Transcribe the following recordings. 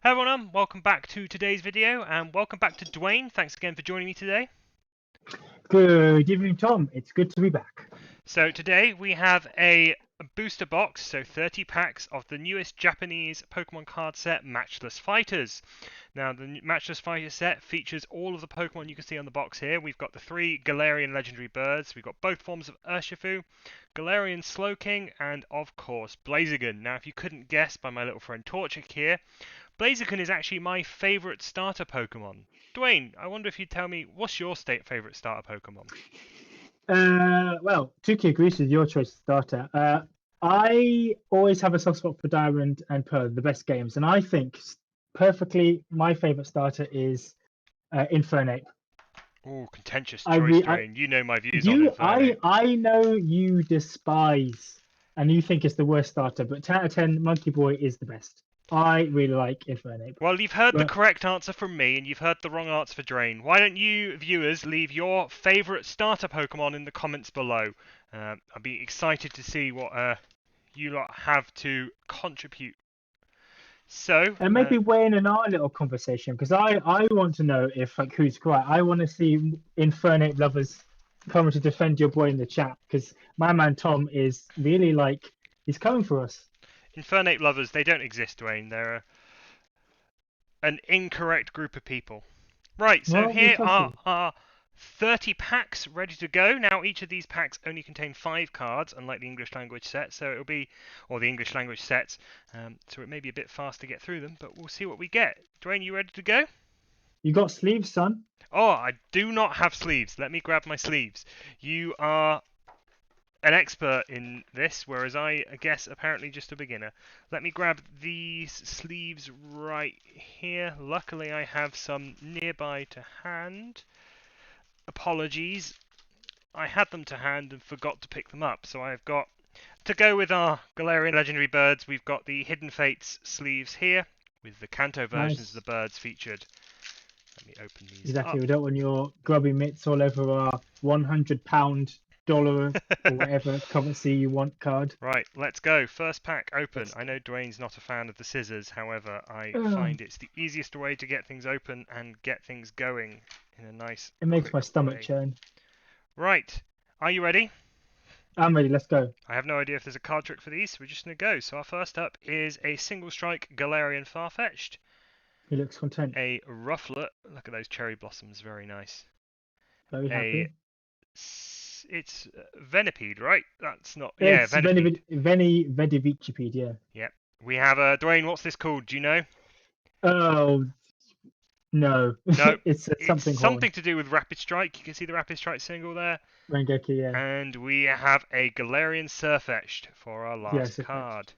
Hey everyone, welcome back to today's video, and welcome back to Dwayne. Thanks again for joining me today. Good evening, Tom. It's good to be back. So today we have a booster box, so 30 packs of the newest Japanese Pokemon card set, Matchless Fighters. Now the Matchless Fighters set features all of the Pokemon you can see on the box here. We've got the 3 Galarian legendary birds, we've got both forms of Urshifu, Galarian Slowking, and of course Blaziken. Now if you couldn't guess by my little friend Torchic here, Blaziken is actually my favourite starter Pokemon. Dwayne, I wonder if you'd tell me, what's your favourite starter Pokemon? Well, Tuki agrees with your choice of starter. I always have a soft spot for Diamond and Pearl, the best games, and I think perfectly my favorite starter is Infernape. Oh, contentious I, choice, re- Dwayne. You know my views on Infernape. I know you despise and you think it's the worst starter, but 10 out of 10, Monkey Boy is the best. I really like Infernape. Well, you've heard the But correct answer from me, and you've heard the wrong answer for Drain. Why don't you, viewers, leave your favourite starter Pokemon in the comments below? I'd be excited to see what you lot have to contribute. So, and maybe weigh in our little conversation because I want to know if like who's right. I want to see Infernape lovers coming to defend your boy in the chat because my man Tom is really like he's coming for us. Infernape lovers, they don't exist, Dwayne. They're an incorrect group of people. Right, so Well, we here shall are see. our 30 packs ready to go. Now, each of these packs only contain 5 cards, unlike the English language set, so it'll be, or the English language sets, so it may be a bit fast to get through them, but we'll see what we get. Dwayne, you ready to go? You got sleeves, son. Oh, I do not have sleeves. Let me grab my sleeves. You are an expert in this, whereas I guess apparently just a beginner. Let me grab these sleeves right here. Luckily I have some nearby to hand. Apologies, I had them to hand and forgot to pick them up, so I've got, to go with our Galarian Legendary Birds, we've got the Hidden Fates sleeves here, with the Kanto versions of the birds featured. Let me open these Exactly. up. We don't want your grubby mitts all over our £100 dollar or whatever currency you want card. Right, let's go. First pack open. I know Dwayne's not a fan of the scissors, however, I find it's the easiest way to get things open and get things going in a nice, It makes quick my stomach way. churn. Right, are you ready? I'm ready. Let's go. I have no idea if there's a card trick for these, so we're just going to go. So our first up is a single strike Galarian Farfetch'd. He looks content. A Rufflet. Look at those cherry blossoms, very nice. Very happy. It's Venipede, right? That's not... It's yeah, Venipede. Vedivicipede, yeah. Yep. We have Dwayne, what's this called? Do you know? Oh, no. No. It's It's something something horn. to do with Rapid Strike. You can see the Rapid Strike symbol there. Rengeki, yeah. And we have a Galarian Surfetch'd for our last Yes, card.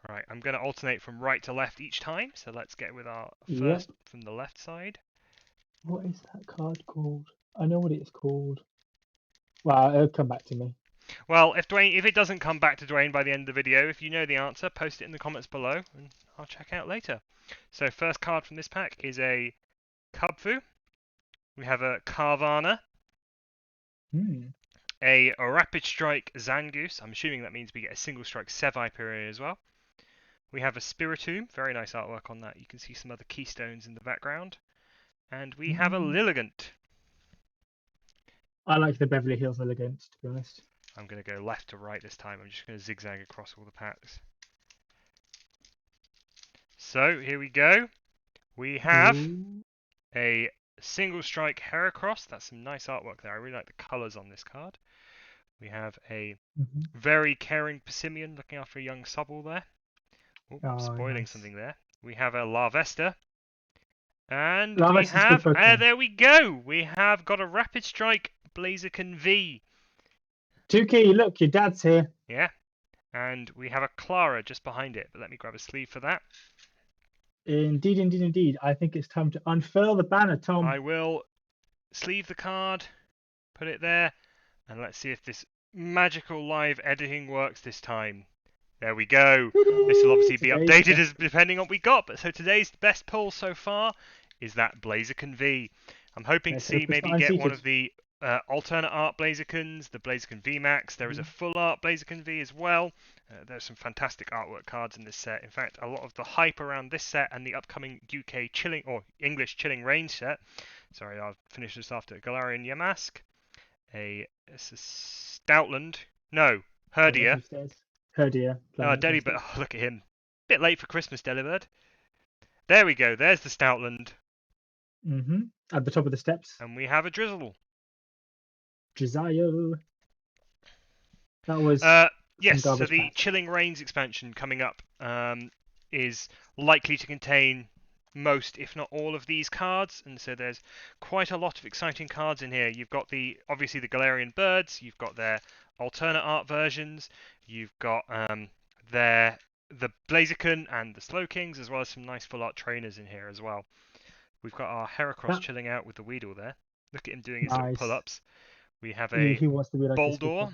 Right, I'm going to alternate from right to left each time. So let's get with our Yep. first from the left side. What is that card called? I know what it's called. Well, it'll come back to me. Well, if it doesn't come back to Dwayne by the end of the video, if you know the answer, post it in the comments below, and I'll check out later. So first card from this pack is a Kubfu. We have a Carvana. A Rapid Strike Zangoose. I'm assuming that means we get a single strike Seviper as well. We have a Spiritomb. Very nice artwork on that. You can see some other keystones in the background. And we have a Lilligant. I like the Beverly Hills Elegance, to be honest. I'm going to go left to right this time. I'm just going to zigzag across all the packs. So, here we go. We have a single strike Heracross. That's some nice artwork there. I really like the colours on this card. We have a very caring Persimmon looking after a young Sobble there. Oh, spoiling something there. We have a Larvesta. And we have, there we go. We have got a Rapid Strike Blaziken V. Tuki, look, your dad's here. Yeah. And we have a Clara just behind it. But let me grab a sleeve for that. Indeed, indeed, indeed. I think it's time to unfurl the banner, Tom. I will sleeve the card, put it there, and let's see if this magical live editing works this time. There we go. This will obviously be updated as depending on what we got. But so today's best pull so far is that Blaziken V. I'm hoping to see maybe get one of the alternate art Blazikens, the Blaziken VMAX. There is a full art Blaziken V as well. There's some fantastic artwork cards in this set. In fact, a lot of the hype around this set and the upcoming UK Chilling or English Chilling Range set. Sorry, I'll finish this after Galarian Yamask. It's a Stoutland. No, Herdier. Herdier. Oh, Delibird. Oh, look at him. Bit late for Christmas, Delibird. There we go. There's the Stoutland. At the top of the steps. And we have a Drizzle. Drizzle. That was. Yes, so the pack. Chilling Reigns expansion coming up is likely to contain most, if not all, of these cards, and so there's quite a lot of exciting cards in here. You've got obviously the Galarian birds, you've got their alternate art versions, you've got the Blaziken and the Slowkings, as well as some nice full art trainers in here as well. We've got our Heracross chilling out with the Weedle there. Look at him doing his little pull-ups. We have a he wants to be like Boldor.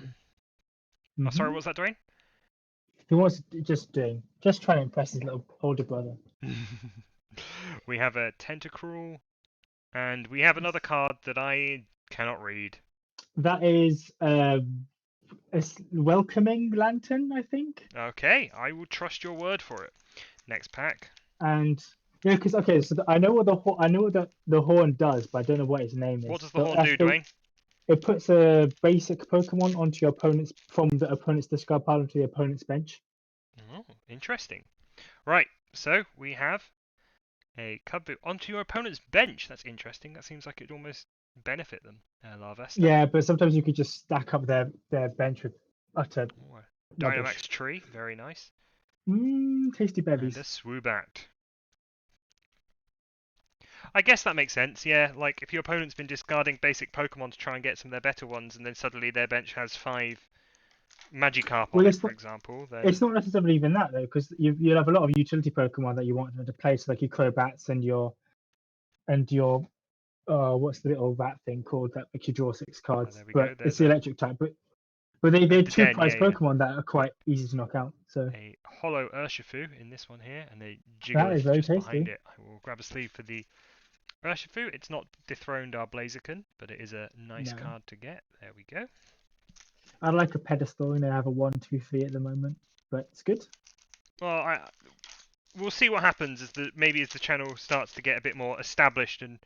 Oh, sorry, what was that, Dwayne? He wants just trying to impress his little older brother. We have a Tentacruel, and we have another card that I cannot read. That is a Welcoming Lantern, I think. Okay, I will trust your word for it. Next pack. And yeah, because so I know what the horn does, but I don't know what its name is. What does the horn do, Dwayne? It puts a basic Pokemon onto your opponent's from the opponent's discard pile onto the opponent's bench. Oh, interesting. Right, so we have a Cubby onto your opponent's bench. That's interesting. That seems like it'd almost benefit them. Larvesta. Yeah, but sometimes you could just stack up their bench with utter Dynamax Tree, very nice. Tasty bevies. And a Swoobat. I guess that makes sense, yeah. Like, if your opponent's been discarding basic Pokemon to try and get some of their better ones, and then suddenly their bench has 5 Magikarp on it, for example, then... It's not necessarily even that, though, because you'll have a lot of utility Pokemon that you want them to play, so like your Crobats and your what's the little rat thing called that makes you draw 6 cards? But it's the electric type. But they're 2 prize Pokemon that are quite easy to knock out. So a Hollow Urshifu in this one here, and a Jigglypuff just behind it. I will grab a sleeve for the Urshifu. It's not dethroned our Blaziken, but it is a nice card to get. There we go. I like a pedestal, and I have a 1, 2, 3 at the moment, but it's good. Well, we'll see what happens as the channel starts to get a bit more established and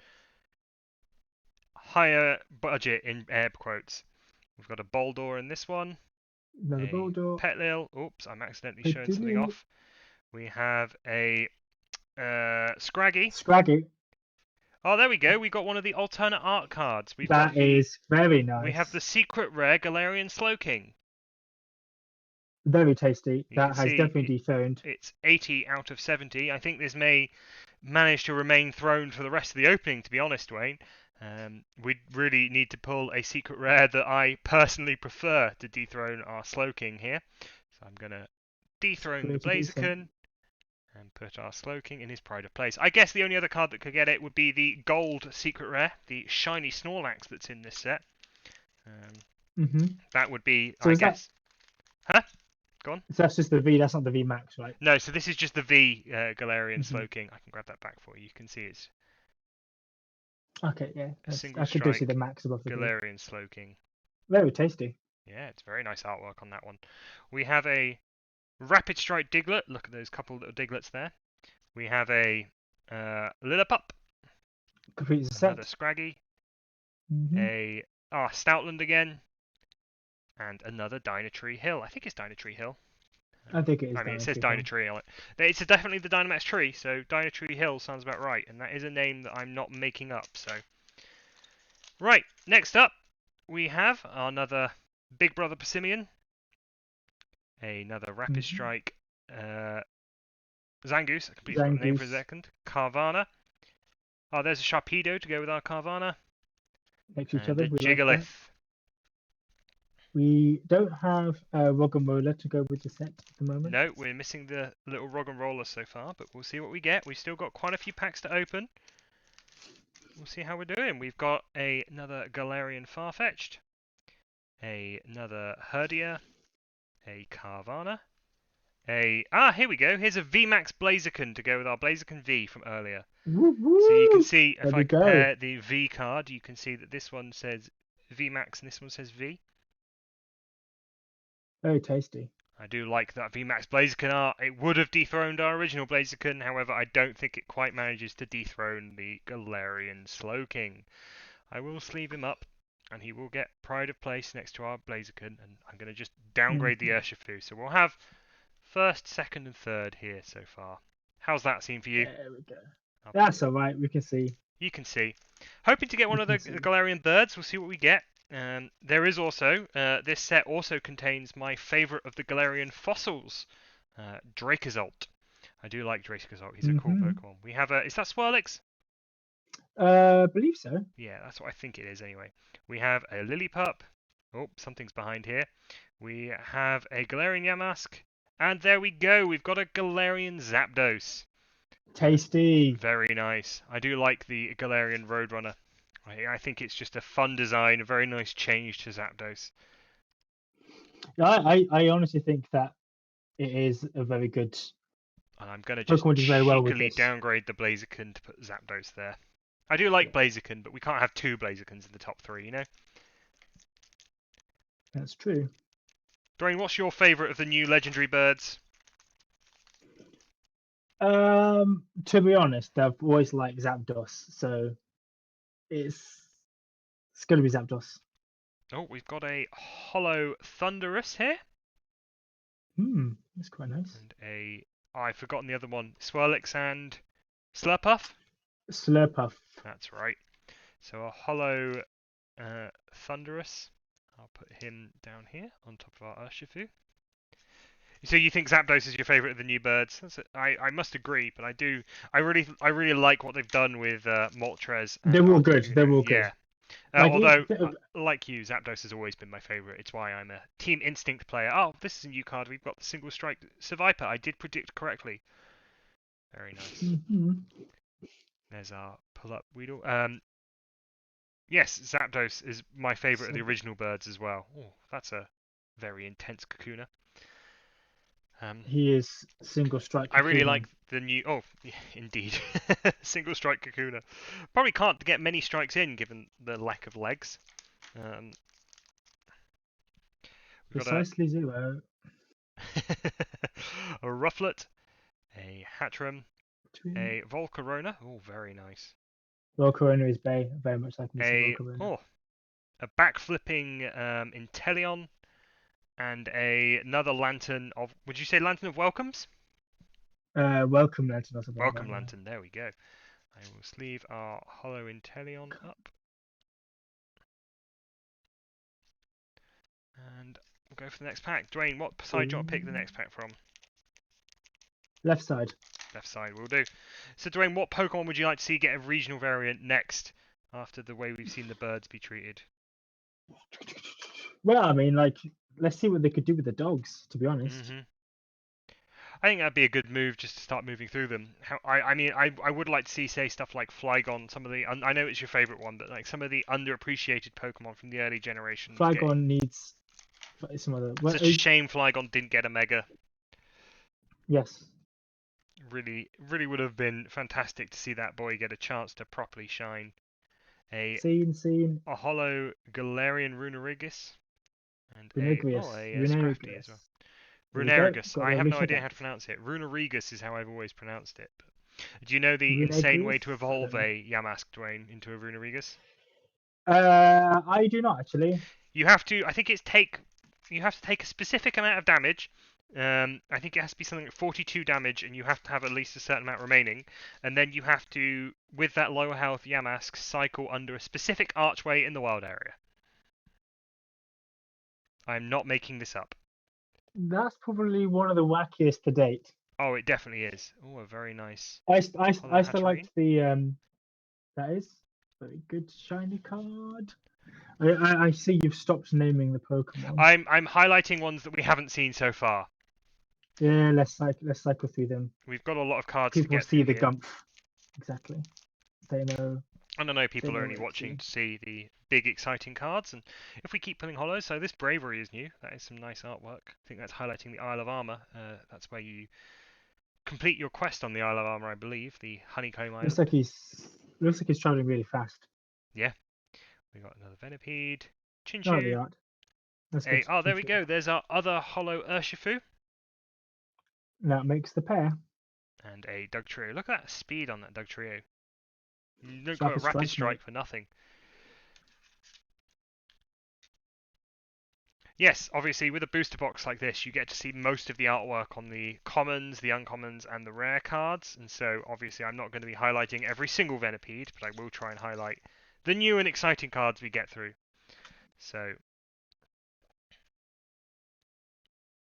higher budget in air quotes. We've got a Boldor in this one. Another Boldor. Petlil. Oops, I'm accidentally showing something off. We have a Scraggy. Scraggy. Oh, there we go. We got one of the alternate art cards. That is very nice. We have the secret rare Galarian Slowking. Very tasty. That has definitely dethroned. It's 80 out of 70. I think this may manage to remain throned for the rest of the opening, to be honest, Dwayne. We really need to pull a secret rare that I personally prefer to dethrone our Slowking here. So I'm going to dethrone the Blaziken and put our Slowking in his pride of place. I guess the only other card that could get it would be the gold secret rare, the shiny Snorlax that's in this set. That would be, so I guess... Huh? Go on. So that's just the V, that's not the V Max, right? No, so this is just the V Galarian Slowking. I can grab that back for you. You can see it's... Okay, yeah. I could do see the Max above the Galarian Slowking. Very tasty. Yeah, it's very nice artwork on that one. We have a Rapid Strike Diglett. Look at those couple little Diglets there. We have a Lillipup. Complete set. Another Scraggy. A Stoutland again. And another Dynatree Hill. I think it's Dynatree Hill. I think it is. I mean, it says Dynatree on it. It's definitely the Dynamax Tree, so Dynatree Hill sounds about right. And that is a name that I'm not making up, so... Right, next up, we have another Big Brother Persimmon. Another Rapid Strike Zangoose. I completely forgot the name for a second. Carvana. Oh, there's a Sharpedo to go with our Carvana. Next to each other. A Jigglypuff. We don't have a Roggenrola to go with the set at the moment. No, we're missing the little Roggenrola so far, but we'll see what we get. We've still got quite a few packs to open. We'll see how we're doing. We've got another Galarian Farfetch'd, another Herdier, a Carvana, here we go. Here's a VMAX Blaziken to go with our Blaziken V from earlier. Woo-woo! So you can see, if I compare the V card, you can see that this one says VMAX and this one says V. Very tasty. I do like that VMAX Blaziken art. It would have dethroned our original Blaziken, however, I don't think it quite manages to dethrone the Galarian Slowking. I will sleeve him up, and he will get pride of place next to our Blaziken, and I'm going to just downgrade the Urshifu. So we'll have first, second, and third here so far. How's that seem for you? There we go. That's all right. We can see. You can see. Hoping to get one of the Galarian birds. We'll see what we get. There is also, this set also contains my favourite of the Galarian fossils, Dracozolt. I do like Dracozolt. He's a cool Pokemon. We have a, is that Swirlix? Believe so. Yeah, that's what I think it is anyway. We have a Lillipup. Oh, something's behind here. We have a Galarian Yamask. And there we go. We've got a Galarian Zapdos. Tasty. Very nice. I do like the Galarian Roadrunner. I think it's just a fun design, a very nice change to Zapdos. I honestly think that it is a very good. And I'm going to just cheekily downgrade the Blaziken to put Zapdos there. I do like Blaziken, but we can't have two Blazikens in the top three, you know? That's true. Dwayne, what's your favourite of the new legendary birds? To be honest, I've always liked Zapdos, so it's going to be Zapdos. Oh, we've got a Hollow Thunderous here. That's quite nice. And I've forgotten the other one. Swirlix and Slurpuff? Slurpuff. That's right. So a Hollow Thunderous. I'll put him down here on top of our Urshifu. So you think Zapdos is your favourite of the new birds? I must agree, but I really like what they've done with Moltres. They're all good. They're all good. Yeah. Although, like you, Zapdos has always been my favourite. It's why I'm a Team Instinct player. Oh, this is a new card. We've got the Single Strike Survivor. I did predict correctly. Very nice. There's our pull-up Weedle. Yes, Zapdos is my favourite of the original birds as well. Oh, that's a very intense Kakuna. He is Single Strike Kakuna. I really like the new... Oh, yeah, indeed. Single Strike Kakuna. Probably can't get many strikes in, given the lack of legs. Precisely zero. A Rufflet, a Hatchram, a Volcarona. Oh, very nice. Volcarona is very much like Volcarona. Oh, a backflipping Inteleon. And another Lantern of... Would you say Lantern of Welcomes? Welcome Lantern. Welcome Lantern, there we go. I will sleeve our Hollow Inteleon up. And we'll go for the next pack. Dwayne, what side do you want to pick the next pack from? Left side. Left side, will do. So Dwayne, what Pokemon would you like to see get a regional variant next, after the way we've seen the birds be treated? Well, I mean, like... Let's see what they could do with the dogs, to be honest. I think that'd be a good move, just to start moving through them. I would like to see, say, stuff like Flygon, some of the... I know it's your favourite one, but like some of the underappreciated Pokemon from the early generations. Flygon needs some other... Such a shame Flygon didn't get a Mega. Yes. Really would have been fantastic to see that boy get a chance to properly shine. A Hollow Galarian Runerigus. And Scrafty as well. Runerigus. I have no idea how to pronounce it. Runerigus is how I've always pronounced it. Do you know the insane way to evolve a Yamask, Dwayne, into a Runerigus? I do not actually. You have to. I think you have to take a specific amount of damage. I think it has to be something like 42 damage, and you have to have at least a certain amount remaining. And then you have to, with that lower health Yamask, cycle under a specific archway in the wild area. I'm not making this up. That's probably one of the wackiest to date. Oh, it definitely is. Oh, a very nice. I still liked the that is very good shiny card. I see you've stopped naming the Pokemon. I'm highlighting ones that we haven't seen so far. Yeah, let's cycle through them. We've got a lot of cards People to get see through the here. Gumph. Exactly. They know. And I know people are only watching to see the big exciting cards, and if we keep pulling hollows, so this Bravery is new. That is some nice artwork. I think that's highlighting the Isle of Armor. That's where you complete your quest on the Isle of Armor, I believe, the Honeycomb Island. Looks like he's traveling really fast. Yeah. We got another Venipede. Oh, the Chinchou. art. That's good. Oh, there we go. There's our other holo Urshifu. That makes the pair. And a Dugtrio. Look at that speed on that Dugtrio. You don't call it Sharpest Rapid strike, Strike mate. for nothing. Yes, obviously with a booster box like this, you get to see most of the artwork on the commons, the uncommons, and the rare cards. And so obviously I'm not going to be highlighting every single Venipede, but I will try and highlight the new and exciting cards we get through. So,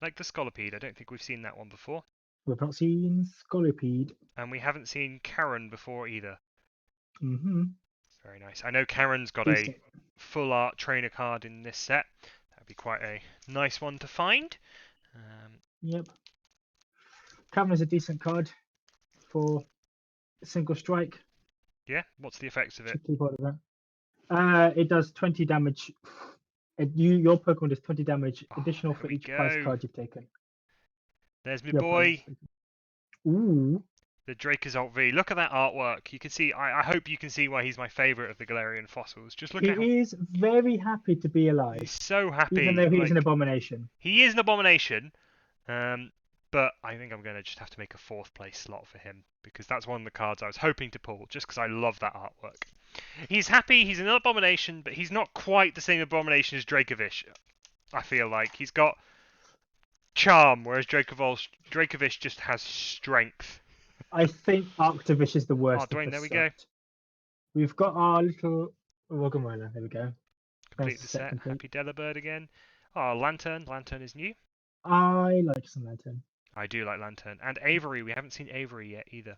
like the Scolipede, I don't think we've seen that one before. We've not seen Scolipede. And we haven't seen Karen before either. Mm-hmm. Very nice. I know Karen's got a Decent. full art trainer card in this set. That'd be quite a nice one to find. Yep. Cavern is a decent card for single strike. Yeah, what's the effects of it? Should keep hold of that. It does 20 damage. Your Pokemon does 20 damage Oh, additional there for we each prize go. card you've taken. There's my Your opponent's boy, taken. Ooh. the Dracozolt V. Look at that artwork. You can see. I hope you can see why he's my favourite of the Galarian fossils. Just look at how He is very happy to be alive, he's so even happy. though he is an Like abomination. he is an abomination. But I think I'm going to just have to make a 4th place slot for him because that's one of the cards I was hoping to pull just because I love that artwork. He's happy, he's an abomination, but he's not quite the same abomination as Dracovish. I feel like he's got charm, whereas Dracovish just has strength. I think Arctovish is the worst Oh, of Dwayne, the there we go. set. We've got our little Roggenrola. There we go. Complete That's the the set set. complete. Happy Delibird again. Oh, Lantern. Lantern is new. I like some Lantern. I do like Lantern. And Avery. We haven't seen Avery yet either.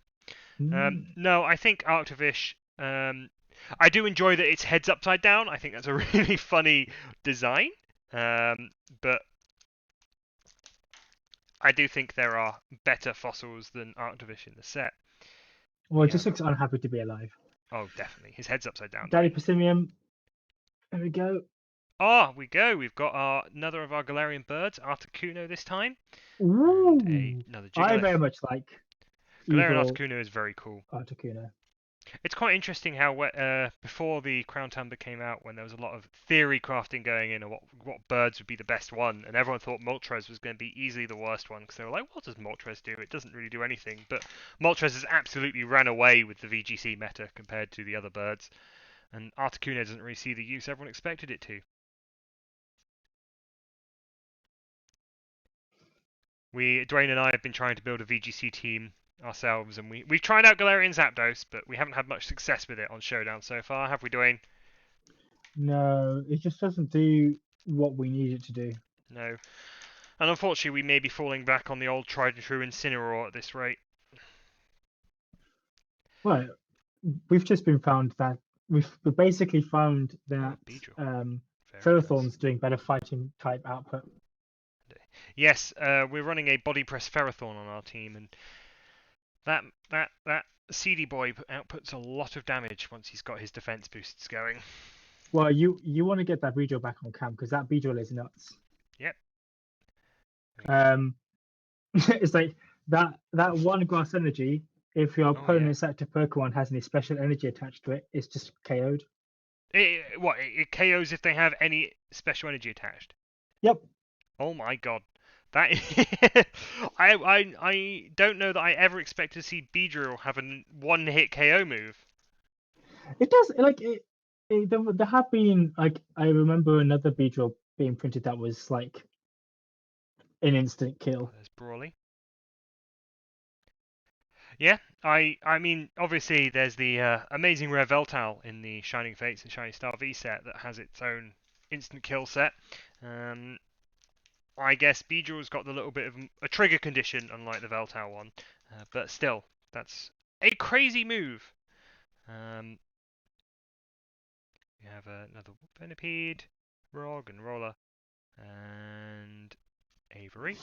Mm. No, I think Arctovish. I do enjoy that its head's upside down. I think that's a really funny design. But I do think there are better fossils than Arctovish in the set. Well, it Yeah. just looks unhappy to be alive. Oh, definitely. His head's upside down. Daddy Right? Persimium. There we go. Ah, we go. We've got another of our Galarian birds, Articuno this time, and Ooh. another I Jigglypuff. very much like Galarian evil Articuno is very cool. Articuno. It's quite interesting how before the Crown Tundra came out, when there was a lot of theory crafting going in, or what birds would be the best one, and everyone thought Moltres was going to be easily the worst one because they were like, "What does Moltres do? It doesn't really do anything." But Moltres has absolutely ran away with the VGC meta compared to the other birds, and Articuno doesn't really see the use everyone expected it to. Dwayne and I have been trying to build a VGC team ourselves, and we've tried out Galarian Zapdos, but we haven't had much success with it on Showdown so far, have we, Dwayne? No, it just doesn't do what we need it to do. No. And unfortunately, we may be falling back on the old tried and true Incineroar at this rate. Well, we've just been found that we've basically found that Beedrill. Ferrothorn's doing better fighting type output. Yes, we're running a body press Ferrothorn on our team, and that CD boy outputs a lot of damage once he's got his defense boosts going. Well, you want to get that Beedrill back on camp because that Beedrill is nuts. Yep. It's like that one grass energy. If your opponent's active Pokemon has any special energy attached to it, it's just KO'd. It KOs if they have any special energy attached? Yep. Oh my god. That I don't know that I ever expect to see Beedrill have a one-hit KO move. It does like it. There have been like I remember another Beedrill being printed that was like an instant kill. There's Brawly. Yeah, I mean, obviously there's the amazing rare Veltal in the Shining Fates and Shining Star V set that has its own instant kill set. I guess Beedrill's got the little bit of a trigger condition, unlike the Veltal one, but still, that's a crazy move. We have another Venipede, Roggenrola, and Avery.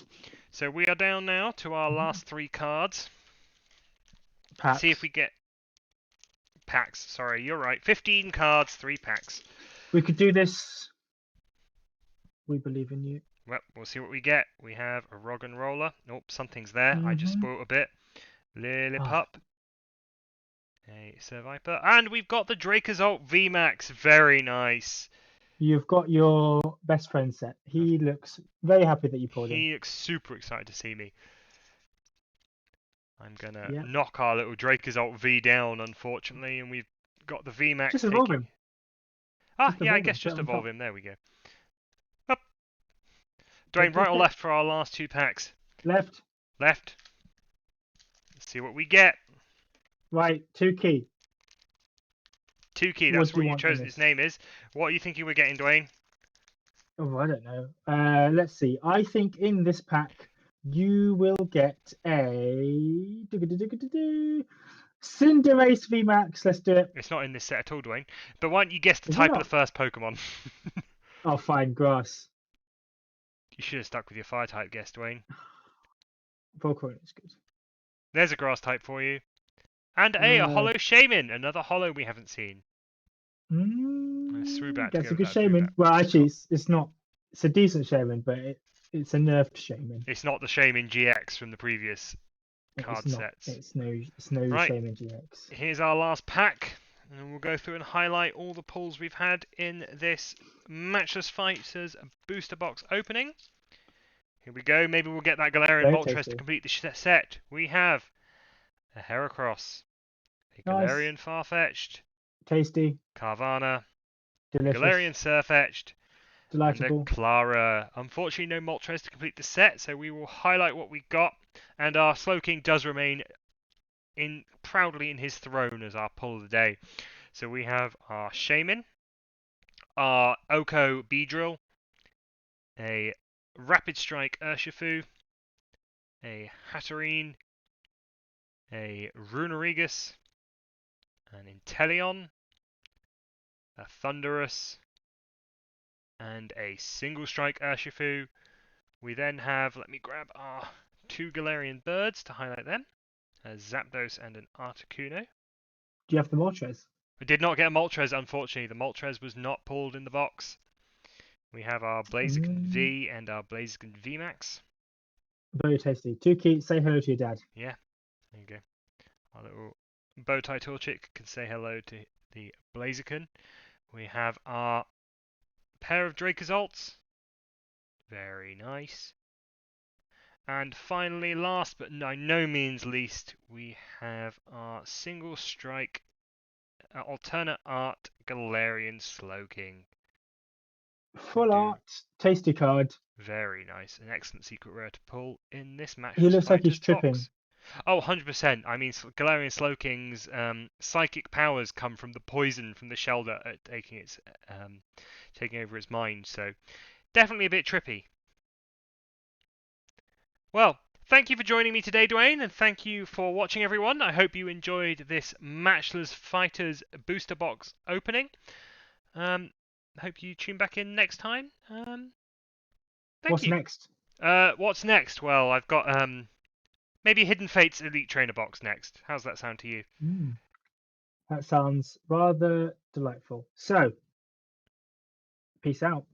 So we are down now to our last 3 cards. Packs. See if we get packs. Sorry, you're right. 15 cards, 3 packs. We could do this. We believe in you. Well, we'll see what we get. We have a Roggenrola. Nope, something's there. I just spoiled a bit. Lillipup. A Survivor. And we've got the Dracozolt VMAX. Very nice. You've got your best friend set. He looks very happy that you pulled him. He looks super excited to see me. I'm going to Yeah. knock our little Dracozolt V down, unfortunately, and we've got the VMAX Just evolve taking... him. Ah, Just yeah, I evolve guess him. just Put it on evolve top. him. There we go. Up. Dwayne, right or left for our last 2 packs? Left. Left. Let's see what we get. Right. 2 key. 2 key, What that's do you what you want chose in his this? name is. What are you thinking we're getting, Dwayne? Oh, I don't know. Let's see. I think in this pack you will get a Cinderace VMAX. Let's do it. It's not in this set at all, Dwayne. But why don't you guess the Is it type of the not? first Pokemon? Oh, fine. Grass. You should have stuck with your fire type guess, Dwayne. Volcarona is good. There's a grass type for you. And a Uh, Holo Shaman. Another Holo we haven't seen. Swoobat to that's go a with good that Zubat. shaman. Well, actually, it's not. It's a decent shaman, but it's a nerfed shaman. It's not the Shaman GX from the previous It's card not. sets. It's no Right, shaman GX. here's our last pack. And we'll go through and highlight all the pulls we've had in this Matchless Fighters booster box opening. Here we go. Maybe we'll get that Galarian Very Moltres to tasty. complete the set. We have a Heracross, a Nice. Galarian Farfetch'd, Tasty. Carvana, Delicious. Galarian Surfetch'd, and a Delightful. Clara. Unfortunately, no Moltres to complete the set, so we will highlight what we got. And our Slowking does remain proudly in his throne as our pull of the day. So we have our Shaman, our Oko Beedrill, a Rapid Strike Urshifu, a Hatterene, a Runerigus, an Inteleon, a Thundurus, and a Single Strike Urshifu. We then have, let me grab our 2 Galarian birds to highlight them, a Zapdos and an Articuno. Do you have the Moltres? We did not get a Moltres, unfortunately. The Moltres was not pulled in the box. We have our Blaziken V and our Blaziken VMAX. Very tasty. 2 key. Say hello to your dad. Yeah, there you go. Our little Bowtie Torchic can say hello to the Blaziken. We have our pair of Dracozolts. Very nice. And finally, last but by no means least, we have our single strike alternate art Galarian Slowking. Full art. Tasty card. Very nice. An excellent secret rare to pull in this match. He looks like he's tripping. Box. Oh, 100%. I mean, Galarian Slowking's psychic powers come from the poison from the Shelder taking over its mind. So, definitely a bit trippy. Well, thank you for joining me today, Dwayne, and thank you for watching, everyone. I hope you enjoyed this Matchless Fighters booster box opening. Hope you tune back in next time. Thank What's you. next? What's next? Well, I've got maybe Hidden Fates Elite Trainer box next. How's that sound to you? That sounds rather delightful. So, peace out.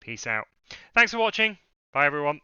Peace out. Thanks for watching. Bye, everyone.